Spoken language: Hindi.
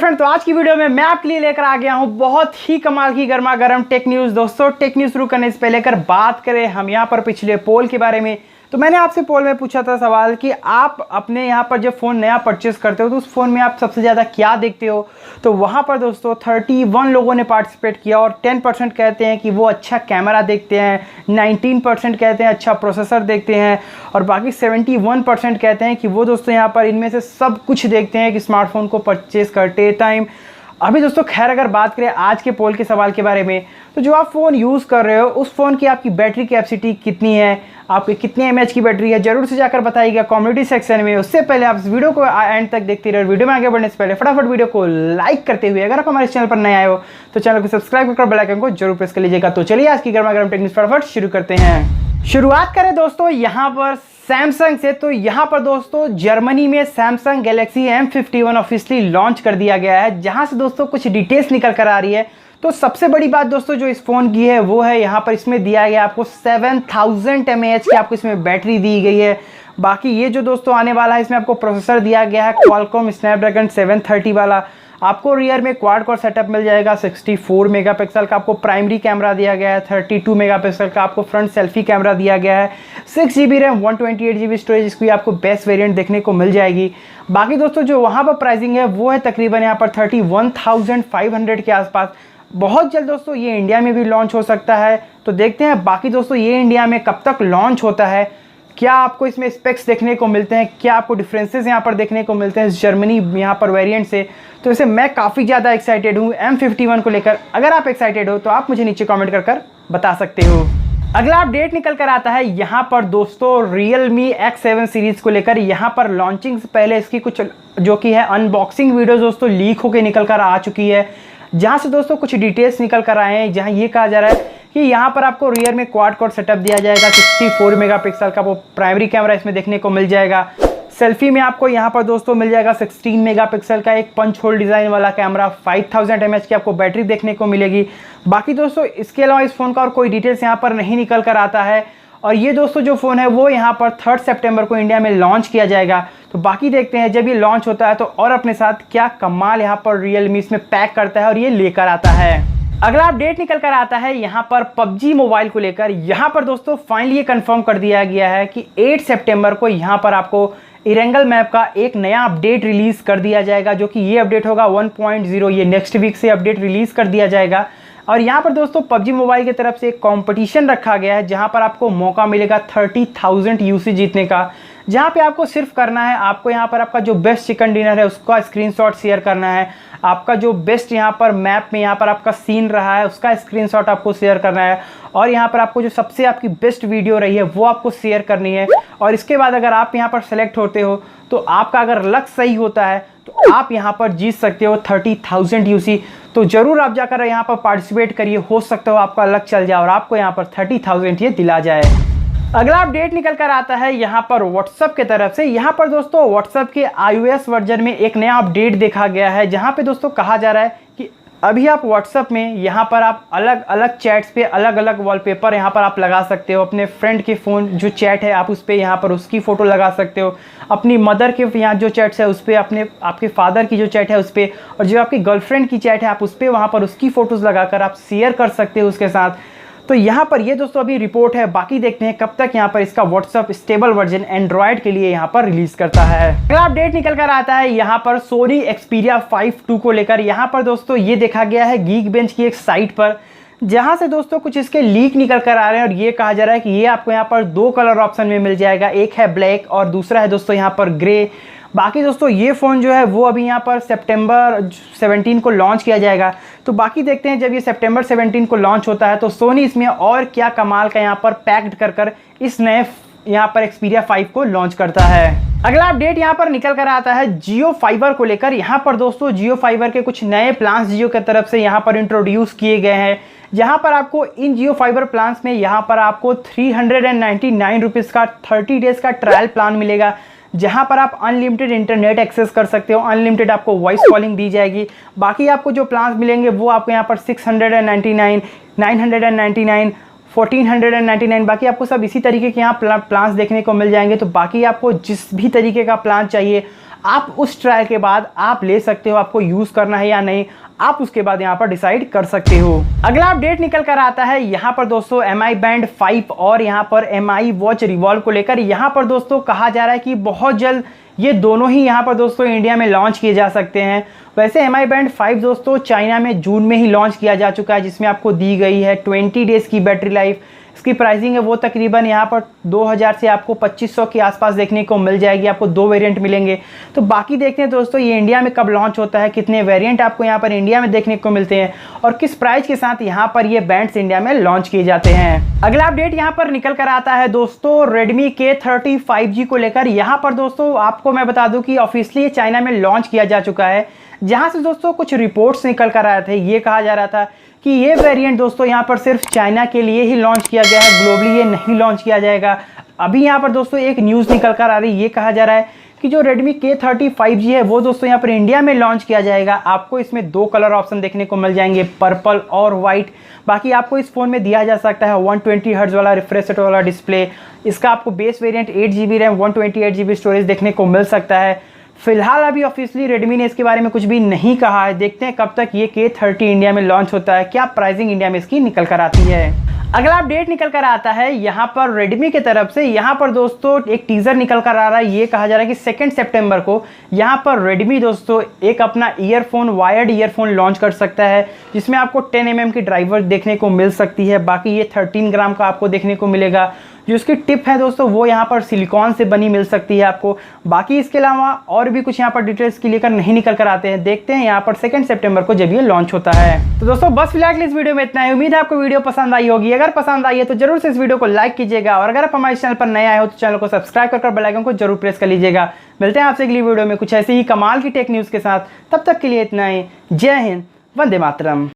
फ्रेंड, तो आज की वीडियो में मैं आपके लिए लेकर आ गया हूं बहुत ही कमाल की गर्मा गर्म टेक न्यूज़। दोस्तों, टेक न्यूज़ शुरू करने से पहले अगर बात करें हम यहां पर पिछले पोल के बारे में, तो मैंने आपसे पोल में पूछा था सवाल कि आप अपने यहाँ पर जब फ़ोन नया परचेस करते हो तो उस फ़ोन में आप सबसे ज़्यादा क्या देखते हो। तो वहाँ पर दोस्तों 31 लोगों ने पार्टिसिपेट किया और 10% कहते हैं कि वो अच्छा कैमरा देखते हैं, 19% कहते हैं अच्छा प्रोसेसर देखते हैं और बाकी 71% कहते हैं कि वो दोस्तों यहाँ पर इनमें से सब कुछ देखते हैं कि स्मार्टफोन को परचेस करते टाइम। अभी दोस्तों खैर अगर बात करें आज के पोल के सवाल के बारे में, तो जो आप फ़ोन यूज़ कर रहे हो उस फ़ोन की आपकी बैटरी कैपेसिटी कितनी है, आपकी कितने mAh की बैटरी है, जरूर से जाकर बताइएगा कम्युनिटी सेक्शन में। उससे पहले आप इस वीडियो को एंड तक देखते रहे। वीडियो में आगे बढ़ने से पहले फटाफट वीडियो को लाइक करते हुए अगर आप हमारे चैनल पर नए आए हो तो चैनल को सब्सक्राइब कर बेल आइकन को जरूर प्रेस कर लीजिएगा। तो चलिए आज की गर्मा गर्म टेक न्यूज़ फटाफट शुरू करते हैं। शुरुआत करें दोस्तों यहाँ पर सैमसंग से। तो यहाँ पर दोस्तों जर्मनी में Samsung Galaxy M51 officially launch कर दिया गया है, जहाँ से दोस्तों कुछ डिटेल्स निकल कर आ रही है। तो सबसे बड़ी बात दोस्तों जो इस फ़ोन की है वो है यहाँ पर इसमें दिया गया आपको 7000 mAh की आपको इसमें बैटरी दी गई है। बाकी ये जो दोस्तों आने वाला है इसमें आपको प्रोसेसर दिया गया है क्वालकॉम स्नैपड्रैगन 730 वाला। आपको रियर में क्वाड कोर सेटअप मिल जाएगा, 64 मेगापिक्सल का आपको प्राइमरी कैमरा दिया गया है, 32 मेगापिक्सल का आपको फ्रंट सेल्फी कैमरा दिया गया है, 6GB रैम 128GB स्टोरेज, इसकी आपको बेस्ट वेरिएंट देखने को मिल जाएगी। बाकी दोस्तों जो वहाँ पर प्राइसिंग है वो है तकरीबन यहाँ पर 31,500 के आसपास। बहुत जल्द दोस्तों ये इंडिया में भी लॉन्च हो सकता है, तो देखते हैं बाकी दोस्तों ये इंडिया में कब तक लॉन्च होता है, क्या आपको इसमें स्पेक्स देखने को मिलते हैं, क्या आपको डिफरेंसेस यहाँ पर देखने को मिलते हैं जर्मनी यहाँ पर वेरिएंट से। तो इसे मैं काफ़ी ज़्यादा एक्साइटेड हूँ M51 को लेकर। अगर आप एक्साइटेड हो तो आप मुझे नीचे कमेंट कर बता सकते हो। अगला अपडेट निकल कर आता है यहाँ पर दोस्तों Realme X7 सीरीज़ को लेकर। यहाँ पर लॉन्चिंग से पहले इसकी कुछ जो कि है अनबॉक्सिंग वीडियोज़ दोस्तों लीक होकर निकल कर आ चुकी है, जहाँ से दोस्तों कुछ डिटेल्स निकल कर आए हैं, जहाँ ये कहा जा रहा है कि यहाँ पर आपको रियर में क्वाड कोर सेटअप दिया जाएगा, 64 मेगापिक्सल का वो प्राइमरी कैमरा इसमें देखने को मिल जाएगा। सेल्फी में आपको यहाँ पर दोस्तों मिल जाएगा 16 मेगापिक्सल का एक पंच होल डिज़ाइन वाला कैमरा, 5000 mAh की आपको बैटरी देखने को मिलेगी। बाकी दोस्तों इसके अलावा इस फ़ोन का और कोई डिटेल्स यहाँ पर नहीं निकल कर आता है। और ये दोस्तों जो फ़ोन है वो यहाँ पर 3 सितंबर को इंडिया में लॉन्च किया जाएगा। तो बाकी देखते हैं जब ये लॉन्च होता है तो और अपने साथ क्या कमाल यहाँ पर Realme इसमें पैक करता है और ये लेकर आता है। अगला अपडेट निकल कर आता है यहाँ पर PUBG मोबाइल को लेकर। यहाँ पर दोस्तों फाइनली ये कंफर्म कर दिया गया है कि 8 सितंबर को यहाँ पर आपको इरेंगल मैप का एक नया अपडेट रिलीज़ कर दिया जाएगा, जो कि ये अपडेट होगा 1.0। ये नेक्स्ट वीक से अपडेट रिलीज़ कर दिया जाएगा। और यहाँ पर दोस्तों PUBG मोबाइल की तरफ से एक कंपटीशन रखा गया है, जहाँ पर आपको मौका मिलेगा 30,000 यूसी जीतने का, जहाँ पे आपको सिर्फ करना है आपको यहाँ पर आपका जो बेस्ट चिकन डिनर है उसका स्क्रीनशॉट शेयर करना है, आपका जो बेस्ट यहाँ पर मैप में यहाँ पर आपका सीन रहा है उसका स्क्रीनशॉट आपको शेयर करना है, और यहाँ पर आपको जो सबसे आपकी बेस्ट वीडियो रही है वो आपको शेयर करनी है। और इसके बाद अगर आप यहाँ पर सेलेक्ट होते हो तो आपका अगर लक सही होता है तो आप यहाँ पर जीत सकते हो 30,000 यूसी। तो ज़रूर आप जाकर यहाँ पर पार्टिसिपेट करिए, हो सकता हो आपका लक चल जाए और आपको यहाँ पर 30,000 ये दिला जाए। अगला अपडेट निकल कर आता है यहाँ पर WhatsApp की तरफ से। यहाँ पर दोस्तों WhatsApp के iOS वर्जन में एक नया अपडेट देखा गया है, जहाँ पे दोस्तों कहा जा रहा है कि अभी आप WhatsApp में यहाँ पर आप अलग अलग चैट्स पे अलग अलग वॉलपेपर यहाँ पर आप लगा सकते हो। अपने फ्रेंड के फ़ोन जो चैट है आप उस पर यहाँ पर उसकी फ़ोटो लगा सकते हो, अपनी मदर के यहाँ जो चैट्स है उस पर, अपने आपके फादर की जो चैट है उस पर, और जो आपकी गर्लफ्रेंड की चैट है आप उस पर वहाँ पर उसकी फ़ोटोज़ लगाकर आप शेयर कर सकते हो उसके साथ। तो यहाँ पर ये दोस्तों अभी रिपोर्ट है, बाकी देखते हैं कब तक यहाँ पर इसका WhatsApp स्टेबल वर्जन एंड्रॉयड के लिए यहाँ पर रिलीज करता है। अगला अपडेट निकल कर आता है यहाँ पर सोनी Xperia 5 II को लेकर। यहाँ पर दोस्तों ये देखा गया है Geekbench की एक साइट पर, जहाँ से दोस्तों कुछ इसके लीक निकल कर आ रहे हैं और ये कहा जा रहा है कि ये आपको यहाँ पर 2 कलर ऑप्शन में मिल जाएगा, एक है ब्लैक और दूसरा है दोस्तों यहाँ पर ग्रे। बाकी दोस्तों ये फ़ोन जो है वो अभी यहाँ पर सितंबर 17 को लॉन्च किया जाएगा। तो बाकी देखते हैं जब ये सितंबर 17 को लॉन्च होता है तो सोनी इसमें और क्या कमाल का यहाँ पर पैक्ड कर इस नए यहाँ पर Xperia 5 को लॉन्च करता है। अगला अपडेट यहाँ पर निकल कर आता है Jio फाइबर को लेकर। यहाँ पर दोस्तों Jio फाइबर के कुछ नए प्लान्स जियो की तरफ से यहाँ पर इंट्रोड्यूस किए गए हैं, जहाँ पर आपको इन Jio फाइबर प्लान्स में यहाँ पर आपको 399 रुपीज़ का 30 डेज़ का ट्रायल प्लान मिलेगा, जहां पर आप अनलिमिटेड इंटरनेट एक्सेस कर सकते हो, अनलिमिटेड आपको वॉइस कॉलिंग दी जाएगी। बाकी आपको जो प्लान्स मिलेंगे वो आपको यहाँ पर 699, 999, 1499, बाकी आपको सब इसी तरीके के यहाँ प्लान्स देखने को मिल जाएंगे। तो बाकी आपको जिस भी तरीके का प्लान चाहिए आप उस ट्रायल के बाद आप ले सकते हो, आपको यूज़ करना है या नहीं, आप उसके बाद यहाँ पर डिसाइड कर सकते हो। अगला अपडेट निकल कर आता है यहाँ पर दोस्तों MI बैंड 5 और यहाँ पर MI वॉच रिवॉल्व को लेकर। यहाँ पर दोस्तों कहा जा रहा है कि बहुत जल्द ये दोनों ही यहाँ पर दोस्तों इंडिया में लॉन्च किए जा सकते हैं। वैसे MI बैंड 5 दोस्तों चाइना में जून में ही लॉन्च किया जा चुका है, जिसमें आपको दी गई है 20 डेज़ की बैटरी लाइफ। इसकी प्राइसिंग है वो तकरीबन यहाँ पर 2000 से आपको 2500 के आसपास देखने को मिल जाएगी। आपको 2 वेरिएंट मिलेंगे। तो बाकी देखते हैं दोस्तों ये इंडिया में कब लॉन्च होता है, कितने वेरिएंट आपको यहाँ पर इंडिया में देखने को मिलते हैं और किस प्राइस के साथ यहाँ पर ये बैंड्स इंडिया में लॉन्च किए जाते हैं। अगला अपडेट यहाँ पर निकल कर आता है दोस्तों Redmi K30 5G को लेकर। यहाँ पर दोस्तों आपको मैं बता दूं कि ऑफिशियली चाइना में लॉन्च किया जा चुका है, जहाँ से दोस्तों कुछ रिपोर्ट्स निकल कर आए थे। ये कहा जा रहा था कि ये वेरिएंट दोस्तों यहाँ पर सिर्फ चाइना के लिए ही लॉन्च किया गया है, ग्लोबली ये नहीं लॉन्च किया जाएगा। अभी यहाँ पर दोस्तों एक न्यूज़ निकल कर आ रही है, ये कहा जा रहा है कि जो Redmi K30 5G है वो दोस्तों यहाँ पर इंडिया में लॉन्च किया जाएगा। आपको इसमें 2 कलर ऑप्शन देखने को मिल जाएंगे, पर्पल और वाइट। बाकी आपको इस फ़ोन में दिया जा सकता है 120 हर्ट्ज वाला रिफ्रेश रेट वाला डिस्प्ले। इसका आपको base variant 8GB RAM 128GB storage देखने को मिल सकता है। फिलहाल अभी ऑफिशियली रेडमी ने इसके बारे में कुछ भी नहीं कहा है। देखते हैं कब तक ये K30 इंडिया में लॉन्च होता है, क्या प्राइसिंग इंडिया में इसकी निकल कर आती है। अगला अपडेट निकल कर आता है यहाँ पर रेडमी की तरफ से। यहाँ पर दोस्तों एक टीजर निकल कर आ रहा है। ये कहा जा रहा है कि 2 सितंबर को यहाँ पर रेडमी दोस्तों एक अपना ईयरफोन, वायर्ड ईयरफोन लॉन्च कर सकता है, जिसमें आपको 10 mm की ड्राइवर देखने को मिल सकती है। बाकी ये 13 ग्राम का आपको देखने को मिलेगा। जो इसकी टिप है दोस्तों वो यहाँ पर सिलिकॉन से बनी मिल सकती है आपको। बाकी इसके अलावा और भी कुछ यहाँ पर डिटेल्स की लेकर नहीं निकल कर आते हैं। देखते हैं यहाँ पर 2 सितंबर को जब ये लॉन्च होता है। तो दोस्तों बस फिलहाल इस वीडियो में इतना है। उम्मीद है आपको वीडियो पसंद आई होगी। अगर पसंद आई है तो जरूर से इस वीडियो को लाइक कीजिएगा और अगर आप हमारे चैनल पर नए आए हो तो चैनल को सब्सक्राइब कर बेल आइकन को जरूर प्रेस कर लीजिएगा। मिलते हैं आपसे अगली वीडियो में कुछ ऐसे ही कमाल की टेक न्यूज़ के साथ। तब तक के लिए इतना ही। जय हिंद, वंदे मातरम।